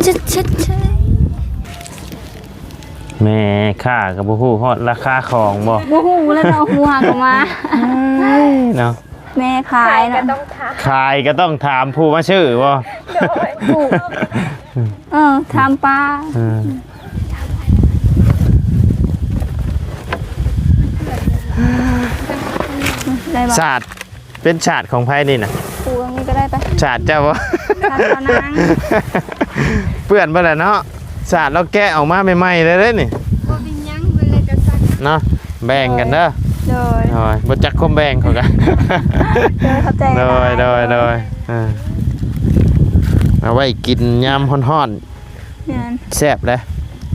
ชิดแม่ค่ากับผู้ฮอดราคาของบ่ บ่ฮู้แล้วเนาะฮู้หาก็มาเนาะแม่ขายเนาะขายก็ต้องถามผู้มาชื่อบ่ถูกถามป้าศาสตร์เป็นศาสตร์ของไผนี่น่ะปูตรงนี้ก็ได้ปะศาสตร์เจ้าบ่ศาสตร์นางเปื้อนบ่ล่ะเนาะศาสตร์เราแกะออกมาใหม่ๆเลยเด้นี่บ่เป็นหยังเพิ่นเลยจะซักเนาะแบ่งกันเด้อโดยบ่จักคมแบ่งเขากันเข้าใจโดยเอาไว้กินยามร้อนๆแซ่บเลย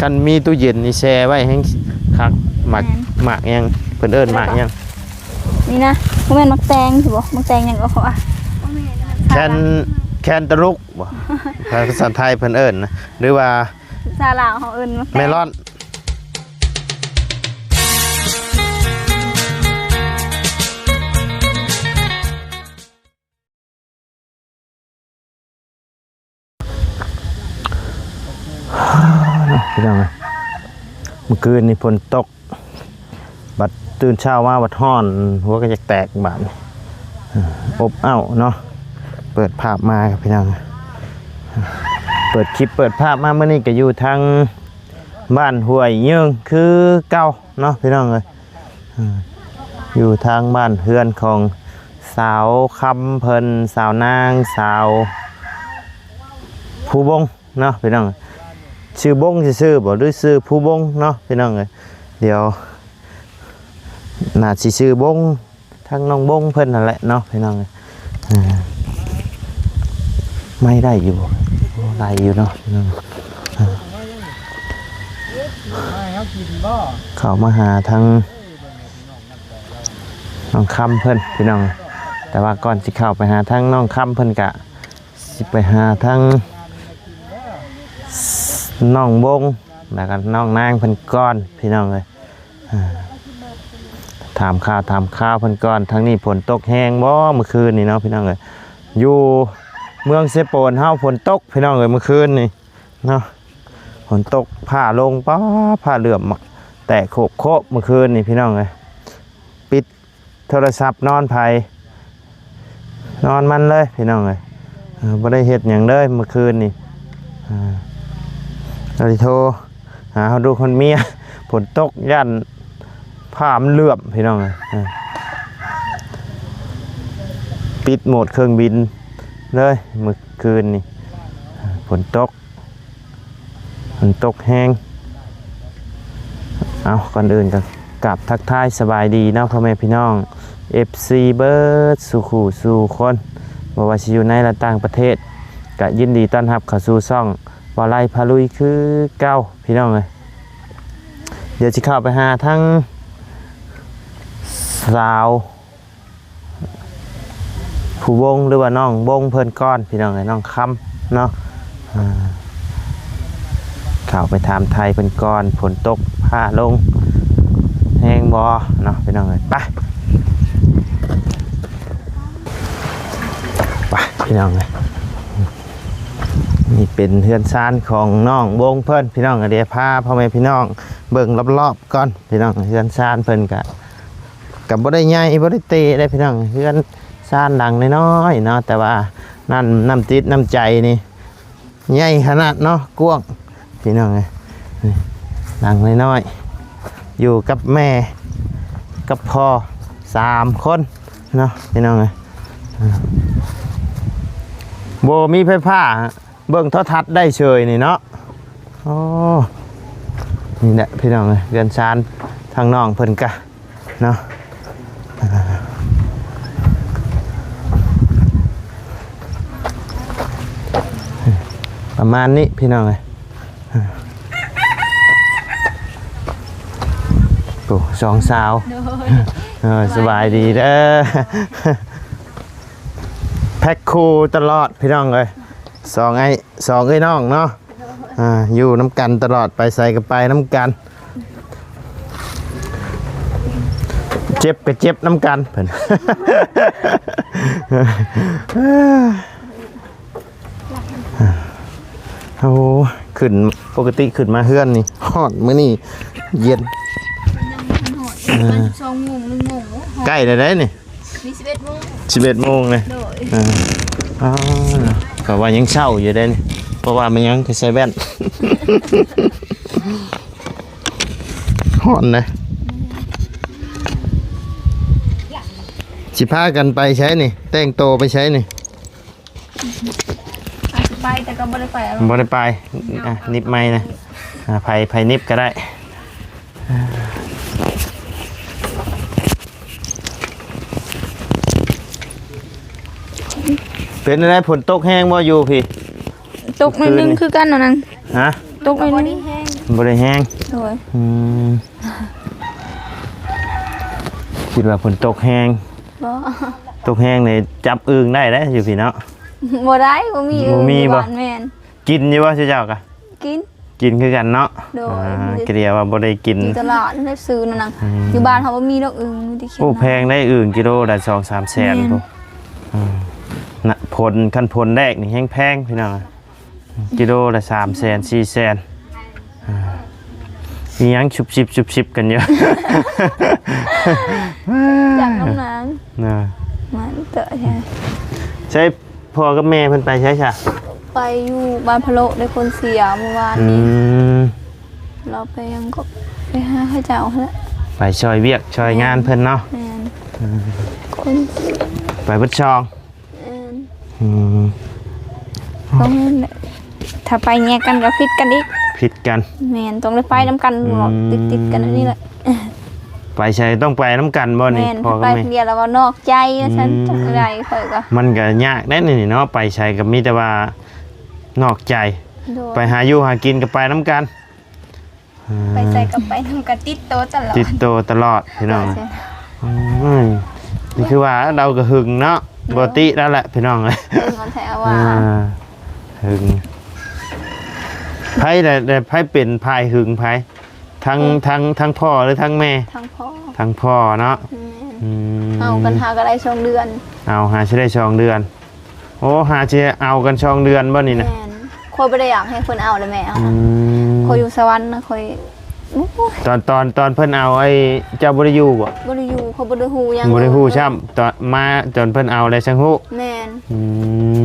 กันมีตู้เย็นนี่แช่ไว้ให้คักหมักยังเพิ่นเอิ้นหมักยังนี่นะบ่แม่นมักแตงสิบ่มักแตงยังก็อ่ะแคนตะลุกบ่ภาษาไทยเพิ่นเอิ้นนะหรือว่าภาษาลาวเฮาเอิ้นมักแตงเมลอนพี่น้องเมื่อคืนนี่ฝนตกบัดตื่นเช้ามาบัดฮ้อนหัวก็จะแตกบาดอบอ้าวเนาะเปิดภาพมาครับพี่น้องเปิดคลิปเปิดภาพมาเมื่อนี้ก็อยู่ทางบ้านห้วยเยื้องคือเก่าเนาะพี่น้องเลยอยู่ทางบ้านเฮือนของสาวคำเพิ่นสาวนางสาวผู้บงเนาะพี่น้องชื่อบงชื่อบ่หรือชื่อผู้บงเนาะพี่น้องเลยเดี๋ยวน่าสิชื่อบงทั้งน้องบงเพิ่นนั่นแหละเนาะพี่น้องเลยไม่ได้อยู่ได้อยู่เนาะพี่น้องเข้ามาหาทั้งน้องคำเพิ่นพี่น้องแต่ว่าก่อนสิเข้าไปหาทั้งน้องคำเพิ่นกะสิไปหาทั้งน้องบงแล้วก็น้องนางเพิ่นก้อนพี่น้องเลยถามข่าวเพิ่นก้อนทั้งนี้ฝนตกแห้งบ่เมื่อคืนนี่เนาะพี่น้องเลยอยู่เมืองเซโปนเฮาฝนตกพี่น้องเลยเมื่อคืนนี่เนาะฝนตกผ้าลงป้าผ้าเหลื่อมแตะโคบเมื่อคืนนี่พี่น้องเลยปิดโทรศัพท์นอนไผนอนมันเลยพี่น้องเลยบ่ได้เฮ็ดหยังเลยเมื่อคืนนี่เราโทรหาเขาดูคนเมียฝนตกย่านผ้ามันเหลื่อมพี่น้องเลยปิดโหมดเครื่องบินเลยเมื่อคืนนี่ฝนตกแห้งเอาก่อนอื่นกันกลับทักทายสบายดีนะพ่อแม่พี่น้อง FC เบิร์ดสู่ขู่สู่คนบอกว่าอยู่ในและต่างประเทศก็ยินดีต้อนรับเข้าสู่ช่องวาไลพาลุยคือเก้าพี่น้องเลยเดี๋ยวจะเข้าไปหาทั้งสาวผู้บงหรือว่าน้องบงเพิ่นก้อนพี่น้องเลยน้องคำเนาะเข้าไปถามไทยเพิ่นก้อนฝนตกผ้าลงแห้งบอเนาะพี่น้องเลยไปพี่น้องเลยนี่เป็นเฮือนซานของน้องบงเพิ่นพี่น้องเดี๋ยวพาพ่อแม่พี่น้องเบิ่งรอบๆก่อนพี่น้องเฮือนซานเพิ่นกับบ่ได้ใหญ่บ่ได้เตะได้พี่น้องเฮือนซานดังน้อยๆเนาะแต่ว่านั่นน้ำจิตน้ำใจนี่ใหญ่ขนาดเนาะกว้างพี่น้องเลยดังน้อยๆอยู่กับแม่กับพ่อ3 คนเนาะพี่น้องเลยโบมีไฟฟ้าเบิ่งโทรทัศน์ได้เฉยนี่เนาะโอ้นี่แหละพี่น้องเลยเรือนชานทางน้องเพิ่นกะเนาะประมาณนี้พี่น้องเลยโอ้2 สาวสบายดีเด้อแพ็คคูตลอดพี่น้องเลยสองไอ้น้องเนาะอยู่น้ำกันตลอดไปใส่กันไปน้ำกันเจ็บกับเจ็บน้ำกันเพิ่น โอ้ขึ้นปกติขึ้นมาเฮือนนี่ฮอดมื้อนี้เย็น มัน2 โมง 1 โมง ใกล้แล้วได้นี่ มี11 โมง 11 โมงเลย โดย อ๋อก็ว่ายังเช้าอยู่เด้นี่เพราะว่ามันยังใส่แว่น ฮ้อนนะสิพากันไปใช้นี่ แต่งโตวไปใช้นี่ อาจจะไปแต่ก็บ่ได้ไปแล้ว บ่ได้ไปอ่ะนิบไม้นะไผนิบก็ได้เป็นอะไรฝนตกแห้งบ่อยู่พี่ ตกนิดนึงคือกันเนาะนาง ฮะ ตกนิดนึง บ่ได้แห้ง โดย คิดว่าฝนตกแห้ง บ่ ตกแห้งนี่จับอึ่งได้แล้วอยู่พี่เนาะ บ่ได้บ่มี บ่มีบ่ หวานแม่น กินอยู่บ่เจ้ากะ กิน กินคือกันเนาะ โดย เกลียว่าบ่ได้กิน อยู่ตลาดได้ซื้อนั่นน่ะอยู่บ้านเขาบ่มีดอกอึ่งมีแต่เขีย โอ้ ว แพงได้อึ่งกิโลละ2-3 แสนพวกน่ะผลคันผลแรกนี่แฮงแพงพี่น้องกิโลละ3 แสน4 แสนมีหยังชุบชิบกันเยอะ จากน้ำนาง น่ะ มันเตอะใช่ ใช่พ่อกับแม่เพิ่นไปใช่จ้ะ ไปอยู่บ้านพะโลได้คนเสียเมื่อวาน อื นี้ ม เราไปยังก็ไปหาข้าเจ้าแล้ว ไปช่วยเวียกช่วยงานเพิ่นเนาะ แม่นคน ไปเบิดช่อง แม่น อืม ต้องถ้าไปแยกกันก็พิดกันอีก ผิดกัน แม่นต้องได้ไปน้ำกันหรอกติดกันอันนี้แหละ ไปใช่ต้องไปน้ำกันบ่นี่ แม่น พ่อ ถ้า กับ ไป แม่ เดียวแล้วก็นอกใจฉันจักอะไรเคยก็ มันก็ยากแน่นี่เนาะไปใช้กับมีแต่ว่านอกใจ โดย ไปหาอยู่หากินกับไปน้ำกัน ไปใส่กับไปทำกันติดโตะตลอด ติดโตตลอดพี่น้อง ใช่ อืมนี่คือว่าเราก็หึงเนาะปกติแล้วแหละพี่น้องเลย เออมันแท้ว่า หึงไพ่แต่ไพ่เป็นพายหึงไพ่ทั้งพ่อหรือทั้งแม่ ทางพ่อ ทั้งพ่อเนาะ แม่น อืม เอากันหาก็ได้ช่วงเดือน เอาหาจะได้ช่องเดือน โอ้หาจะเอากันช่องเดือนบ่นี่นะ แม่นคอยไม่ได้อยากให้คนเอาเลยแม่เอา อืม คอยอยู่สวรรค์นะคอยโอ้ย ตอนเพิ่นเอาไอ้เจ้าบ่ได้อยู่บ่ บ่ได้อยู่เขาบ่ได้ฮู้หยัง บ่ได้ฮู้ช้ำตอนมาจนเพิ่นเอาแล้วจังฮู้ แม่น อืม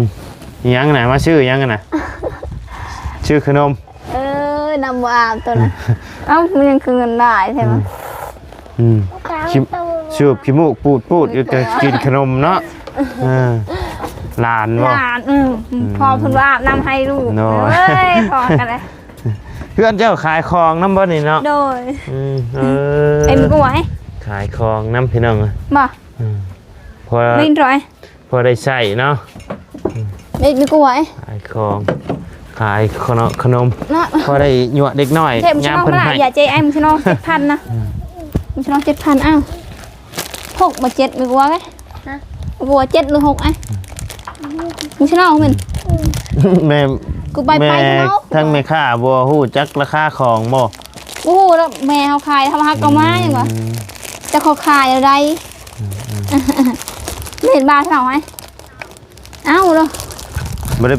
อิหยังน่ะมาชื่ออิหยังกันน่ะ ชื่อขนม นำบ่อาบตัวนั้นเอ้ามันยังคือเงินได้ใช่ไหม อืมชิชูบขี้มูกปูดก็กินขนมเนาะหลานบ่ หลานพอเพิ่นว่าอาบน้ำให้ลูก น้อย เอ้ยพอกันเลย เพื่อนเจ้าขายของน้ำบ่นี่เนาะ โดย เอ เอ็มก็ไหว ขายของน้ำพี่น้องอะ บ่ พอ ไม่ร้อย พอได้ใช้เนาะ เอ็มก็ไหว ขายของขายขนม เนาะ พอได้หยวดเด็กน้อย เทมช ยาม น้อง เพิ่น ละ ให้ อย่าใจไอ้มึงชน้อง7,000นะมึงชน้อง7,000อ้าว6มา7ไม่กลัวไงกลัว7หรือ6อ่ะมึงชน้องมัน แม่ กูไป แม่ ชน้อง ทั้งแม่ค้าบ่ฮู้จักราคาของบ่ โอ้แล้วแม่เขาขายทำฮักก็มาอย่างวะจะเขาขายอะไรไม่เห็นบาทเท่าไหร่เอ้าเลย บ่ได้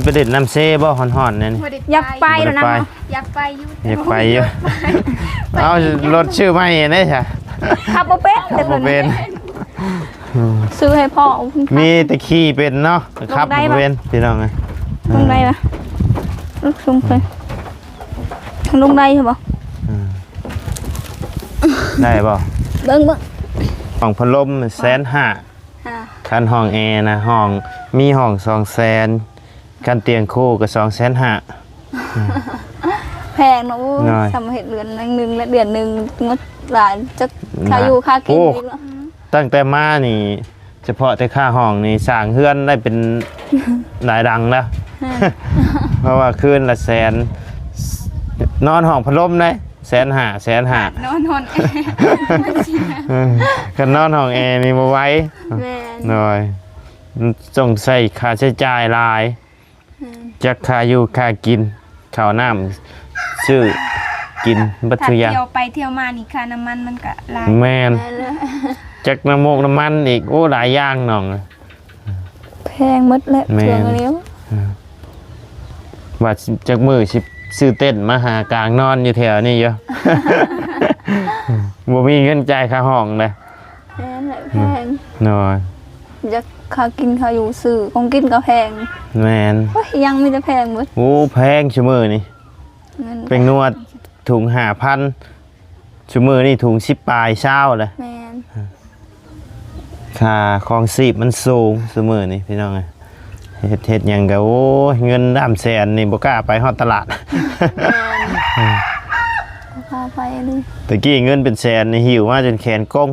ไปเด็ดน้ำเซ่บ่ฮ้อนๆเนี่ยนี่ อยากไปแล้วนะ บ่ได้ไป อยากไปอยู่ อยากไปอยู่เอารถชื่อไม่ได้ใช่ ขับบ่เป็นแต่ บ่ เพิ่น เป็น ซื้อให้พ่อ มีแต่ขี่เป็นเนาะครับ ลงได้ บ่ ปะ เป็นพี่น้องไง ลงได้ปะลูกซุ่มเคยลงได้ใช่ปะ ได้บ่ เบิ้ง ห้องพัดลม150,000 อ่า คันห้องแอร์นะห้องมีห้อง200,000คันเตียงคู่ก็250,000 แพงเนาะ น้อย ทำเห็ดเดือนนึงและเดือนนึงงดหลายจะค่าอยู่ค่ากินอีกแล้ว ตั้งแต่มานี่ เฉพาะแต่ค่าห้องนี่สร้างเฮือนได้เป็นหลายดังแล้ว เพราะว่าคืนละแสนนอนห้องพัดลมได้150,000 นอน กันนอนห้องแอร์นี่บ่ไหว้ แม่น หน่อยต้องใช้ค่าใช้จ่ายหลายจักค่าอยู่ค่ากินข้าวน้ำซื้อกินบัต ถ้า ถุอยาง เที่ยวไปเที่ยวมานี่ค่าน้ำมันมันก็หลาย แม่น แม่นเลย จักน้ำมูกน้ำมันอีกโอ้หลายอย่างน้อง แพงหมดเลย แม่น เครื่องเลี้ยว ว่าจักมือสิซื้อเต้นมาหากลางนอนอยู่แถวนี้เยอะ บ่มีเงินจ่ายค่าห้องเลย แพงแหละแพง น้อย จะค่ากินค่าอยู่ซื้อของกินก็แพง แม่น โอ้ยยังมีแต่แพงหมด โอ้แพงชั่วมือนี่ เงิน เป็นนวดถุง5,000ชั่วมือนี่ถุง10ปลายเช้าเลย แม่น ค่าของชีพมันสูงชั่วมือนี่พี่น้องเอ้ยเฮ็ดหยังก็โอ้ยเงิน300,000นี่บ่กล้าไปฮอดตลาด แม่นพาไปเลย ตะกี้เงินเป็นแสนนี่หิวมาจนแขนก้ง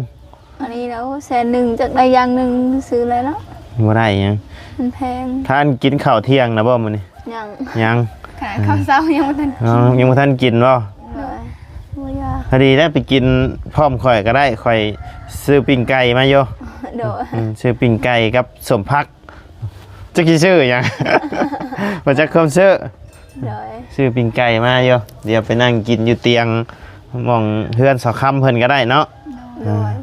อันนี้แล้ว100,000จากได้อย่างหนึงซื้อเลยแล้ว บ่ได้หยัง มันแพง ท่านกินข้าวเที่ยงนะบ่มื้อนี้ ยัง ยัง ขนาดข้าวเช้ายังไม่ทัน อ๋อยังบ่ทันกินบ่ เลยบ่อยาก พอดีได้ไปกินพร้อมข่อยก็ได้ข่อยซื้อปิ้งไก่มาอยู่ โดย ซื้อปิ้งไก่กับสมพักจักสิซื้อหยัง บ่จักคำซื้อ โดย ซื้อปิ้งไก่มาอยู่เดี๋ยวไปนั่งกินอยู่เตียงหมองเฮือนสอค่ำเพิ่นก็ได้เนาะ โดย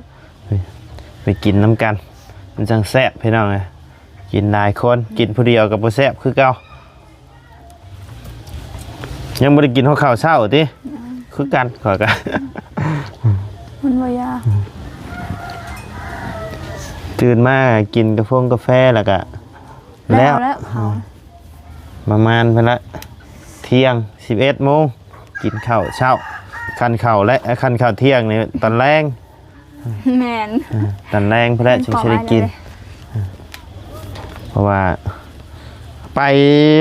ไปกินน้ำกันมันจังแซ่บพี่น้องเอ้ยกินหลายคนกินผู้เดียวก็บ่แซ่บคือเก่ายังบ่ได้กินข้าวเช้าติคือกันข่อยก็ มันบ่อยาก ตื่นมากินกาแฟแล้วก็แล้ว แล้วเขา ประมาณเพิ่นละเที่ยง 11 โมงกินข้าวเช้าคันข้าวและคันข้าวเที่ยงนี่ตอนแรง แม่น ตอนแรงเพิ่นละจึงสิได้กิน เพราะว่าไป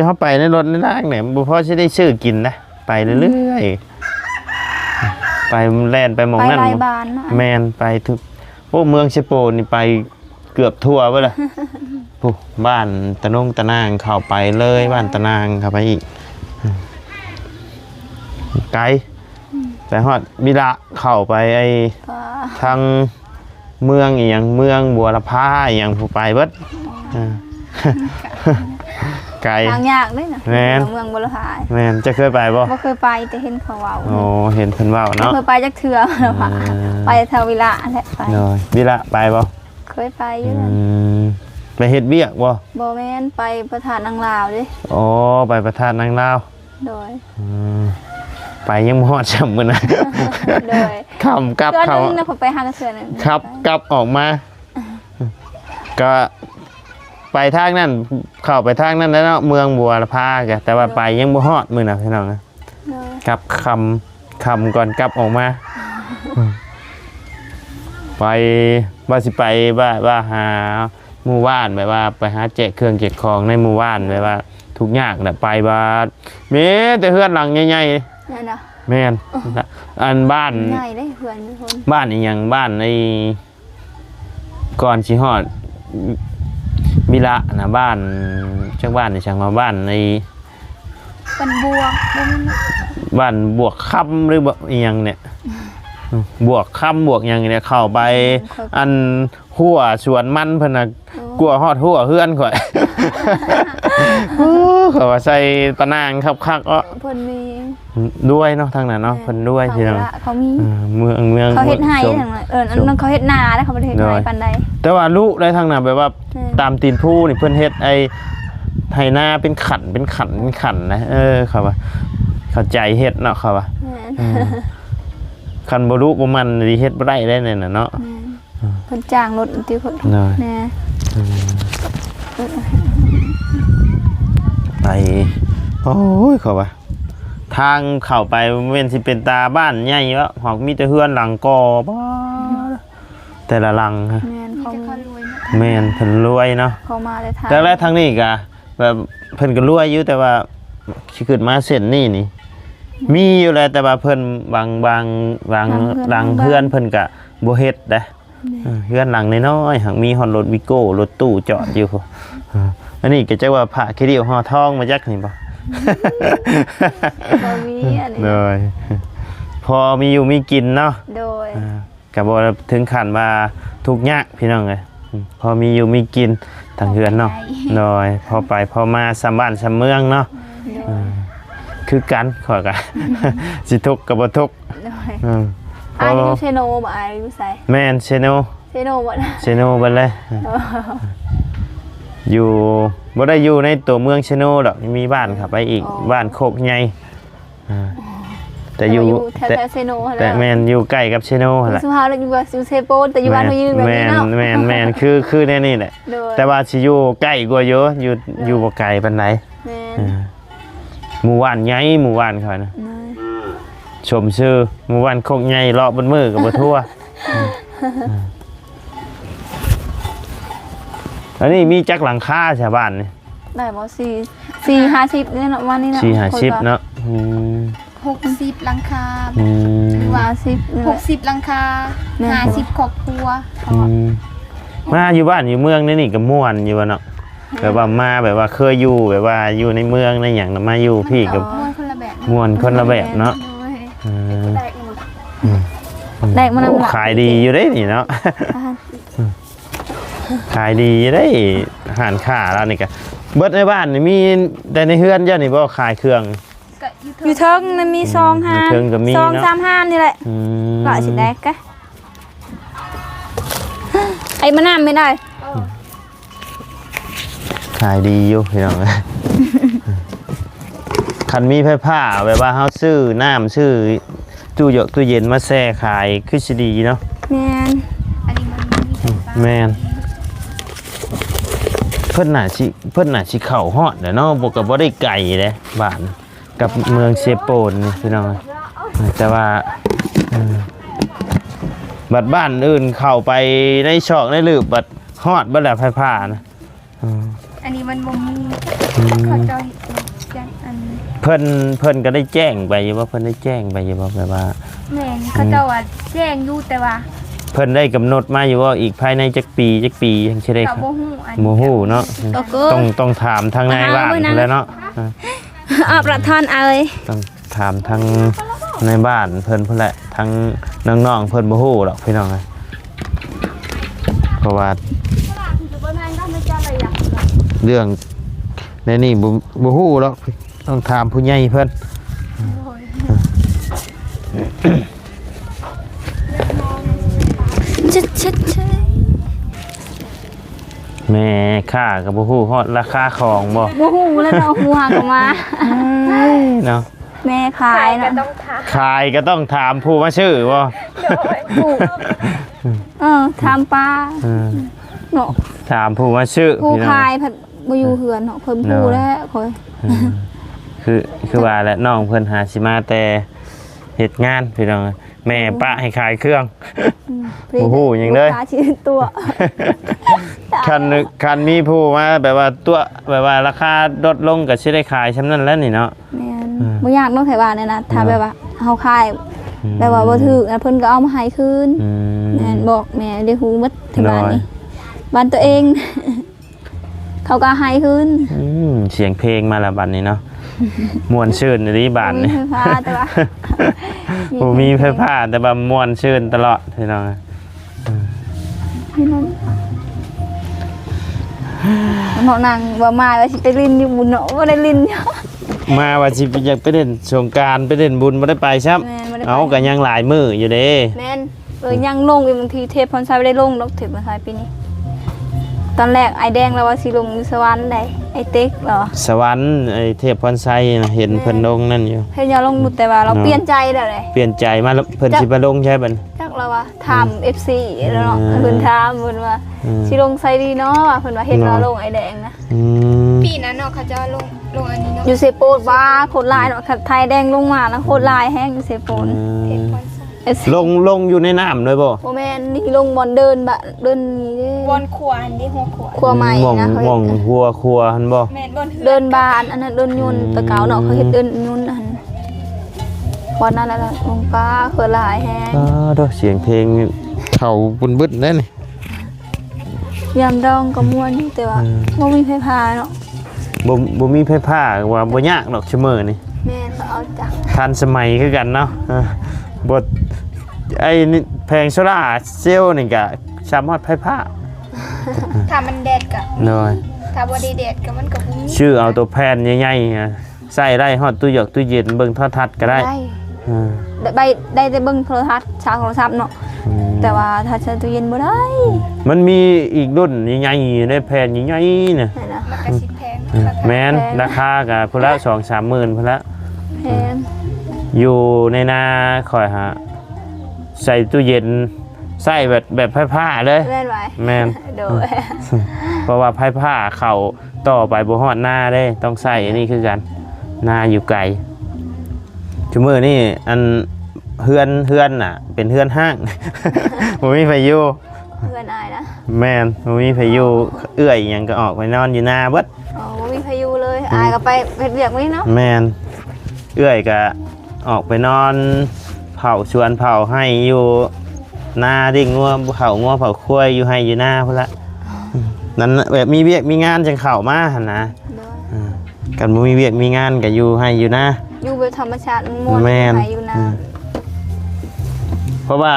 เฮาไปในรถในทางเนี่ยบ่พอสิได้ซื้อกินนะไปเรื่อยๆไปแล่นไปหมอง ไป นั้น หลายบ้านเนาะ แม่นไปทุกโอ้เมืองเชโปนี่ไปเกือบทั่วเบิดล่ะ ปุ๊บ้านตะนงตะนางเข้าไปเลยบ้านตะนางเข้าไปอีกไกลไปฮอดบิละเข้าไปไอ้ ว่า ทางเมืองอีหยังเมืองบัวละพาอีหยังผู้ไปเบิดไกล ทางยากเลยนะ แม่น เมืองบุรพา แม่นจะเคยไปบ่ บ่เคยไปแต่เห็นเขาเว้า โอ้เห็นเพิ่นเว้า บ่ เนาะ เคยไปจักเทื่อบุรพาไปแถววิระแหละไป น้อยบิละไปบ่ เคยไปอยู่นั่น ไปเฮ็ดเวียกบ่ บ่แม่นไปประธานนางลาวเด้ โอ้ไปประทานนางลาว โดย ไปยังบ่ฮอดซ้ำมื้อนะ โดย คำกลับ เทื่อ เขา นึงนะผมไปหากระเทื่อนึง ครับกลับออกมา ก็ไปทางนั้นเข้าไปทางนั้นแล้วเนาะเมืองบัวละพาแกแต่ว่าไปยังบ่ฮอดมื้อน่ะพี่น้องนะ โดย กลับคำก่อนกลับออกมา ไปว่าสิไปว่าหาหมู่บ้านแบบว่าไปหาแจกเครื่องแจกของในหมู่บ้านแบบว่าทุกอย่างน่ะไปบาดมีแต่เฮือนหลังใหญ่ นั่นน่ะ ๆแม่นอันบ้าน ง่ายได้เพื่อนทุกคน บ้านอีหยังบ้านในก่อนสิฮอดมิละนะบ้านจังบ้านนี่ช่างว่าบ้านใน เป็นบวกบ่แม่น บ้านบวกค่ำหรือบ่อีหยังเนี่ยบวกค่ำบวกหยังเนี่ยเข้าไปอันหัวสวนมันเพิ่นน่ะกลัวฮอดหัวเฮือนข่อย เขาว่าใส่ตะนางคักๆอ้อ เพิ่นมี ด้วยเนาะทางนั้นเนาะเพิ่นด้วยพี่น้อง เขามี เมือง เขาเฮ็ดให้ ชม ทางนั้นอันนั้นเขาเฮ็ดนาแล้วเขาบ่ได้เฮ็ดให้ปานใด แต่ว่าลูกได้ทางนั้นแบบว่าตามตีนผู้นี่เพิ่นเฮ็ดไอ้ไถนาเป็นขันนะเขาว่าเข้าใจเฮ็ดเนาะเขาว่า แม่น คันบ่รู้บ่มันสิเฮ็ดบ่ได้ได้นั่นน่ะเนาะ แม่นเพิ่นจ้างรถที่เพิ่น ได้ แน่ ไปโอ้ยเขาว่าทางเข้าไปแม่นสิเป็นตาบ้านใหญ่วะหอกมีแต่เฮือนหลังกอบ่แต่ละหลังฮะ แม่น มี เขา แต่ มี คนรวยเนาะ แม่นเพิ่นรวยเนาะ เขามาได้ทาง แต่แรกทางนี้ก็แบบเพิ่นก็รวยอยู่แต่ว่าสิขึ้นมาเส้นนี้นี่ มีอยู่แล้วแต่ว่าเพิ่นบางหลังเพื่อนเพิ่นก็บ่เฮ็ดเด้เฮือนหลังน้อยๆหังมีฮอดรถวิโก้รถตู้จอดอยู่อันนี้ก็จักว่าพระคิริวห่อทองมาจักนี่บ่ เขามีอันนี้ โดยพอมีอยู่มีกินเนาะ โดย ก็บ่ถึงขั้นว่าทุกข์ยากพี่น้องเอ้ยพอมีอยู่มีกินทางเฮือนเนาะโดยพอไปพอมาสำบ้านสำเมืองเนาะ โดย คือกันขอกัน สิทุกข์ก็บ่ทุกข์ โดย พ อา อ ยุเชโนบ่อายุไส แม่นเชโน เชโนบ่นะ เชโนเบันเลย อยู่บ่ได้อยู่ในตัวเมืองชะโนดอกมีบ้านครับไปอีกบ้านโคกใหญ่แต่อยู่ แถวเซโน แต่แมนอยู่ใกล้กับเชโนแหละ สุภาพแล้วอยู่ว่าซิเซโปนแต่อยู่บ้านเขายืนแบบนี้เนาะ แมนคือแน่นี่แหละแต่ว่าสิอยู่ใกล้กว่าเยอะอยู่บ่ไกลปานใด แม่น หมู่บ้านใหญ่หมู่บ้านเขานะชมชื่อหมู่บ้านโคกใหญ่เลาะบนมือกับบ่ทั่วอันนี้มีจักหลังคาชาวบ้านนี่ ได้บ่450นี่เนาะวันนี้เนาะ 4-50เนาะ60หลังคา หรือว่า10 60หลังคา50ครอบครัว มาอยู่บ้านอยู่เมืองนี่ก็ม่วนอยู่เนาะแบบว่ามาแบบว่าเคยอยู่แบบว่าอยู่ในเมืองในหยังมาอยู่พี่กับ ม่วนคนละแบบ ม่วนคนละแบบเนาะ แดกมันนำ ขายดีอยู่ได้นี่เนาะขายดีอยู่ได้อาหารค่าแล้วนี่ก็เบิดในบ้านนี่มีแต่ในเฮือนเจ้านี่บ่ขายเครื่อง ก็ อยู่เทิงมันมีซองห้า อยู่เทิงก็มีเนาะ ซอง3ห้านี่แหละก็สิแดกกะไอ้มะนาวไม่ได้ ขายดีอยู่พี่น้อง คันมีไฟผ้าแบบว่าเฮาซื้อน้ำซื้อตู้หยกตู้เย็นมาแช่ขายคือสิดีเนาะ แม่น อันนี้มันมีไฟฟ้า แม่นเพิ่นน่ะสิเข้าฮอดเนาะบ่ก็บ่ได้ไกลเด้บ้านกับเมืองเชโปนนี่พี่น้องแต่ว่าบัดบ้านอื่นเข้าไปในชอกในหลืบบัดฮอดบ่ได้ไฟฟ้านะ อันนี้มันบ่มีเขาเจ้าแจ้งอัน เพิ่นก็ได้แจ้งไปอยู่ว่าเพิ่นได้แจ้งไปอยู่ว่าแบบว่า แม่นเขาเจ้าว่าแจ้งอยู่แต่ว่า เพิ่นได้กำหนดมาอยู่ว่าอีกภายในจักปีจังสิได้ ก็บ่ฮู้อัน โมโหเนาะต้องถามทางนายบ้านแล้วเนาะ ประธานเอ้ย ต้องถามทางในบ้านเพิ่นพุ่นแหละทางน้องๆเพิ่นบ่ฮู้หรอกพี่น้องเพราะว่าเรื่องในนี่บ่ฮู้หรอกต้องถามผู้ใหญ่เพิ่นชิดแม่ค่าก็บ่ฮู้ฮอดราคาของบ่ บ่ฮู้แล้วเนาะฮู้หาก็มา เนาะ แม่ขายเนาะ ขายก็ต้องถามผู้มาชื่อบ่ ทำปลาเนาะ ถามผู้มาชื่อ ผู้ พี่น้อง ขายผัดบ่อยู่เฮือนเนาะเพิ่นผู้แล้วค่อย คือว่าแหละน้องเพิ่นหาสิมาแต่เฮ็ดงานพี่น้องแม่ปะให้ขายเครื่องโอ้โหยังเลย ขาชิ้นตัว คันมีผู้มาแบบว่าตัวแบบว่าราคาลดลงก็สิได้ขายซำนั้นแล้วนี่เนาะ แม่นบ่อยากเนาะไผว่าเนี่ยนะถ้าแบบว่าเฮาขายแบบว่าบ่ถูกนะเพิ่นก็เอามาให้คืนแม่นบอกแม่ได้ฮู้หมดที่บ้านนี่บ้านตัวเอง เขาก็ให้คืน เสียงเพลงมาละบัดนี้เนาะม่วนชื่นในนี้บ้านนี่ มีไฟฟ้าแต่ว่า ผู้มีไฟฟ้าแต่ว่าม่วนชื่นตลอดพี่น้อง พี่น้องเนาะนางว่ามาว่าสิไปลินอยู่บุญเนาะบ่ได้ลิน มาว่าสิอยากไปเล่นสงกรานต์ไปเล่นบุญบ่ได้ไปครับ แม่นบ่ได้ไป เอาก็ยังหลายมื้ออยู่เด้ แม่นยังลงอยู่บางทีเทพพรชัยไม่ได้ลงดอกเทพพรชัยปีนี้ตอนแรกไอแดงแล้วว่าสิลงอยู่สวรรค์ได้ไอเต็กเหรอ สวรรค์ไอ้เทพพรชัยน่ะเห็นเพิ่นลงนั่นอยู่ เพิ่นอยากลงหมุดแต่ว่าเราเปลี่ยนใจแล้วเลย เปลี่ยนใจมาแล้วเพิ่นสิไปลงใช่บัด จักเราว่าถาม FC แล้วเนาะเพิ่นถามเพิ่นว่าสิลงไสดีเนาะว่าเพิ่นว่าเห็นเราลงไอแดงนะ ปีนั้นเนาะเขาจะลงอันนี้เนาะ อยู่เซโปนว่าโคตรลายเนาะไทยแดงลงมาแล้วโคตรลายแห้งอยู่เซโปน ลงอยู่ในน้ำด้วยบ่ บ่แม่นนี่ลงบอลเดินบะเดินนี่เด้ บอนขวานดิหัวขวาน ครัวใหม่นะ ม่องหัวครัวหั่นบ่ แม่นบอนเฮือ เดินบานอันนั้นเดินยนต์ตะเกาเนาะเขาเฮ็ดเดินยนต์อันบอลนั่นแหละลงป้าเคยหลายแฮง ดอกเสียงเพลงเข้าบุญบึดได้นี่ ยามดองก็ม่วนอยู่แต่ว่าบ่มีไฟฟ้าเนาะ บ่มีไฟฟ้าว่าบ่ยากดอกชั่วโมงนี่ แม่นเขาเอาจัง ทันสมัยคือกันเนาะบทไอ้นี่แพงโซล่าเซลล์นี่ก็สามารถไฟฟ้า ถ้ามันแดดก็ น้อย ถ้าบ่ได้แดดก็มันก็บ่มี ชื่อเอาตัวแผ่นใหญ่ๆใส่ได้ฮอดตู้หยอกตู้เย็นเบิ่งโทรทัศน์ก็ได้ ได้ได้แต่เบิ่งโทรทัศน์ชาวโทรศัพท์เนาะ แต่ว่าถ้าใช้ตู้เย็นบ่ได้ มันมีอีกรุ่นใหญ่ๆในแผ่นใหญ่ๆน่ะ นั่นนะ มันก็สิแพง แม่นราคาก็พุ่นละ 2-3 หมื่นพุ่นละ แพง อยู่ในนาข่อยหาใส่ตู้เย็นใส่แบบผ้าๆเลย เล่นไว้ แม่น โดย เพราะว่าผ้าเข้าต่อไปบ่ฮอดหน้าเด้ต้องใส่อันนี้คือกันหน้าอยู่ไกลชั่วมื้อนี้อันเฮือนน่ะเป็นเฮือนห้าง บ่มีไผอยู่ เพื่อนอายนะ แม่นบ่มีไผอยู่เอื้อยหยังก็ออกไปนอนอยู่หน้าเบิด อ๋อบ่มีพายุเลยอายก็ไปเฮ็ดเวียกมื้อนี้เนาะ แม่นเอื้อยก็ออกไปนอนเผาชวนเผาให้อยู่หน้าดิ่งงัวเผางัวเผาควายอยู่ให้อยู่หน้าพุ่นละนั้นแบบมีเวียกมีงานจังเข้ามาหั่นนะ โดย กันบ่มีเวียกมีงานก็อยู่ให้อยู่หน้า อยู่แบบธรรมชาติม่วน แม่น ไปอยู่นะ เพราะว่า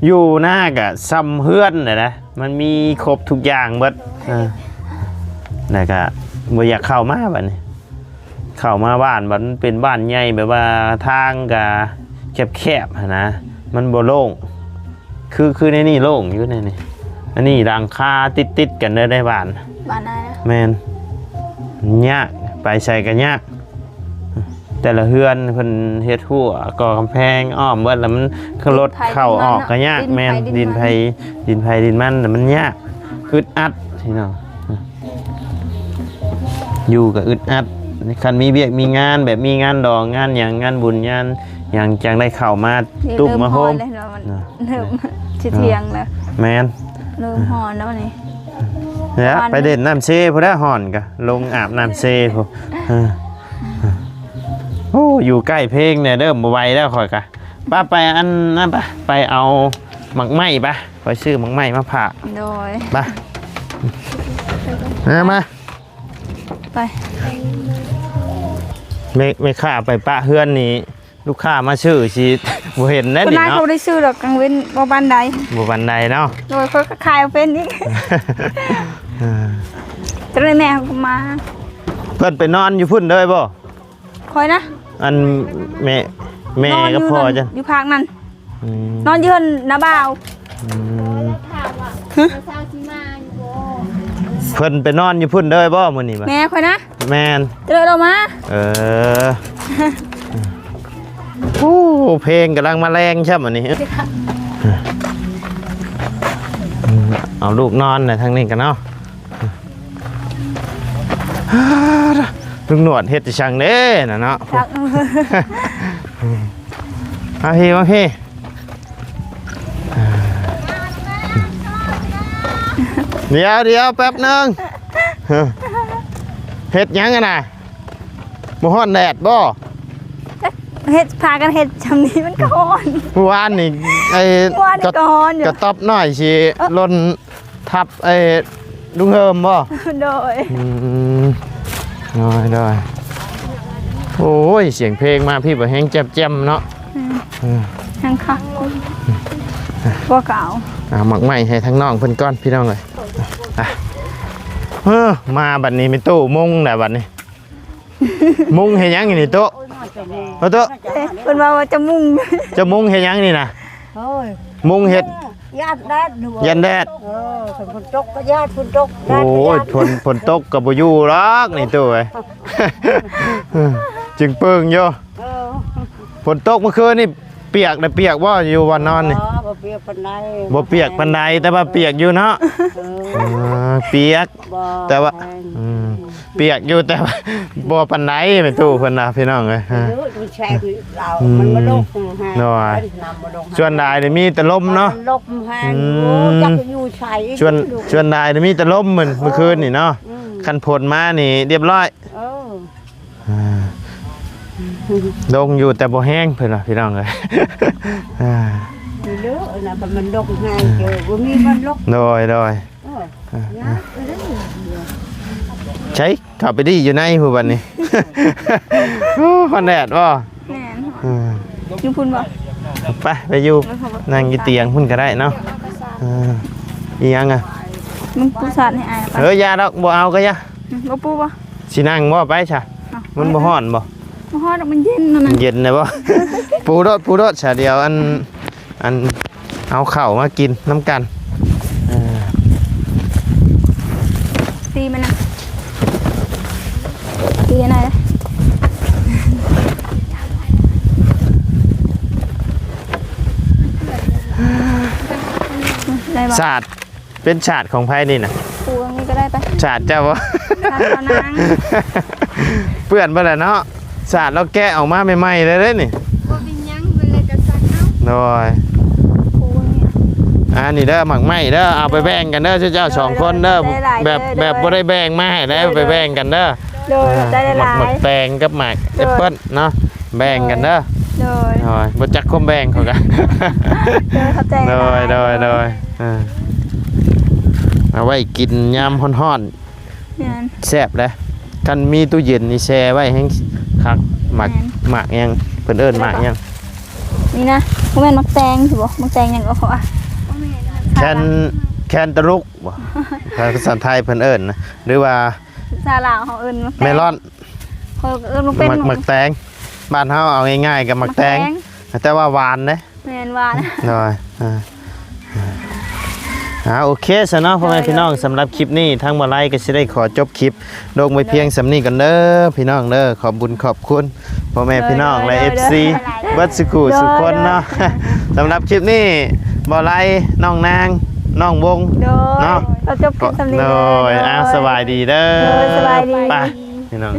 อยู่หน้ากับซ้ำเฮือนน่ะนะมันมีครบทุกอย่างเบิดแต่ก็บ่อยากเข้ามาบัดนี้เข้ามาบ้านมันเป็นบ้านใหญ่แบบว่าทางก็แคบๆหั่นนะมันบ่โล่งคือในนี่โล่งอยู่ในนี่อันนี้หลังคาติดๆกันเด้อในบ้าน บ้านอายนะ แม่นยากไปใส่กันยากแต่ละเฮือนเพิ่นเฮ็ดหัวก่อกำแพงอ้อมเบิดแล้วมันคือรถเข้าออกก็ยากแม่นดินไผดินมันแต่มันยากอึดอัดพี่น้องอยู่ก็อึดอัดคันมีเวียกมีงานแบบมีงานดองงานหยังงานบุญงานหยังจังได้เข้ามา นี่ ตุ้มมาโฮม เริ่ฮ้อนเลยเนาะมันเริ่มสิเที่ยงแล้ว แม่น เริ่มฮ้อนแล้วนี่ เนี่ยไปเด่นน้ำเชพุ่นละห่อนก็ลงอาบน้ำเชพุ่นโอ้อยู่ใกล้เพลงเนี่ยเริ่มบ่ไหวแล้วข่อยกะป้าไปอันนั่นปะไปเอาหมักไหม้ปะขอยซื้อหมักไหม้มาผ่า โดย ปะมา ไป ไม่ค่าไปปะเฮือนนี่ลูกค้ามาชื่อสิบ่เห็นแน่ คน ดิ นาย เนาะ เขาได้ซื้อดอกกลางเว้นบ่บ้านใด บ่บันไดเนาะ โดยเขาก็ขายเอาเป็นอีกจะได้แม่เขาก็มา เพิ่นไปนอนอยู่พุ่นเด้อบ่ คอยนะ อันแม่ นอน ก็พอจ้ะ อยู่ภาคนั้น อืม นอนอยู่หั่นนาบ่าว เพิ่นไปนอนอยู่พุ่นเด้อบ่มื้อนี้บ่ แม่คอยนะ แม่น เดินออกมา เออโอ้เพลงกำลังมาแรงใช่ไหมอันนี้เอาลูกนอนหน่อยทางนี้กันเนาะลุงหนวดเฮ็ดจะช่างเด้น่ะเนาะ ทัก มาพี่เดี๋ยวแป๊บนึงเฮ็ดหยังกันน่ะบ่ฮ้อนแดดบ่ เฮ็ดพากันเฮ็ดจำนี้มันก็ฮ้อน เมื่อวานนี่ไอ้ เมื่อวานนี่ก็ฮ้อนอยู่ กระต๊อบน้อยสิล่นทับไอ้ลุงเฮิมบ่ โดย ได้โอ้ยเสียงเพลงมาพี่บ่แห้งแจ่มๆเนาะ ทั้งคักบ่เก่า หมักไหม้ให้ทั้งน้องเพิ่นก้อนพี่น้องเลยมาบัดนี้มีตู้มุงได้บัดนี้ มุงเฮ็ดหยังอยู่นี่โต๊ะโต๊ะ เพิ่นว่าจะมุ่ง จะมุงเฮ็ดหยังนี่นะ โอ้ย มุงเฮ็ด ญาติแดดหนู ยันแดด ฝนตกก็ญาติฝนตก โอ้ยฝนตกก็บ่อยู่หรอกนี่ตู้เอ้ย จึงเปิงอยู่ฝนตกเมื่อคืนนี่เปียกได้เปียกบ่อยู่วันนอนนี่ บ่เปียกปานใด บ่เปียกปานใดแต่ว่าเปียกอยู่เนาะเปียก แต่ว่าเปียกอยู่แต่ว่าบ่ปานใดแม่ตู้เพิ่นน่ะพี่น้องเอ้ย มันแช่เรามันบ่ลกส่วนใดนี่มีแต่ลมเนาะ ลมแห้งจักอยู่ใช้ ส่วนใดนี่มีแต่ลมเมื่อคืนนี่เนาะคันฝนมานี่เรียบร้อยลงอยู่แต่บ่แห้งเพิ่นว่าพี่น้องเอ้ย เด้อน่ะมันลกง่ายเจอบ่มีมันลก โดยใช้เข้าไปดีอยู่ในผู้บัดนี้ โอ้ฮอนแดดบ่ แม่นอยู่พุ่นบ่ ไปอยู่นั่งอยู่เตียงพุ่นก็ได้เนาะอีหยังอ่ะ มึงปูสาดให้อายไป ยาดอกบ่เอาก็ยา บ่ปูบ่ สินั่งบ่ไปซะมันบ่ฮ้อนบ่ บ่ฮ้อนมันเย็นนั่นน่ะ เย็นเลยบ่ ปูรถชาเดียวอัน เอาข้าวมากินน้ำกัน ตีมันนะตีไหนเลยได้บ่ ศาสตร์เป็นศาสตร์ของไพ่นี่นะ ปูตรงนี้ก็ได้ไป ศาสตร์เจ้าวะ ถ้าเอานาง เปื่อนไปแล้วเนาะศาสตร์เราแกะออกมาใหม่ๆเลยเด้นี่ บ่เป็นหยังมันเลยจะสั่นเอา โดย ปูนี่ นี่เด้อหมักไหมเด้อเอาไปแบ่งกันเด้อเจ้าสองคนเด้อ ได้หลาย แบบ เด้อ บ่ได้แบ่งมาให้ได้ไปแบ่งกันเด้อ โดยได้หลาย หมักแตงกับหมักแอปเปิ้ลเนาะแบ่งกันเด้อ โดย โดยบ่จักคมแบ่งเขากัน เข้าใจ โดยเอาไว้กินยามฮ้อน เนี่ย ๆแซ่บเลยคันมีตู้เย็นนี่แช่ไว้ให้คักหมักยังเพิ่นเอิ้นหมักยัง นี่นะบ่แม่นมักแตงสิบ่มักแตงหยังก็เขาอ่ะ บ่แม่นมัน แคนตะลุกบ่ภาษาไทยเพิ่นเอิ้นนะหรือว่า ซาลาวเขาเอิ้นมักแตง เมลอน เขาเอิ้นมันเป็น หมักแตงบ้านเฮาเอาง่ายๆกับหมักแตงแต่ว่าหวานเด้ แม่นว่านะ หน่อยโอเคซะเนาะพ่อแม่พี่น้องสำหรับคลิปนี้ทั้งบ่ไลก็สิได้ขอจบคลิปลงไปเพียงสำนี้กันเด้อพี่น้องเด้อขอบบุญขอบคุณพ่อแม่พี่น้องและ FC เบิดสุขุสุขคนเนาะ สำหรับคลิปนี้บ่ไลน้องนางน้องวง โดย เนาะ เราจบคลิปสำเร็จ โดยสบายดีเด้อ โดยสบายดี ไปพี่น้อง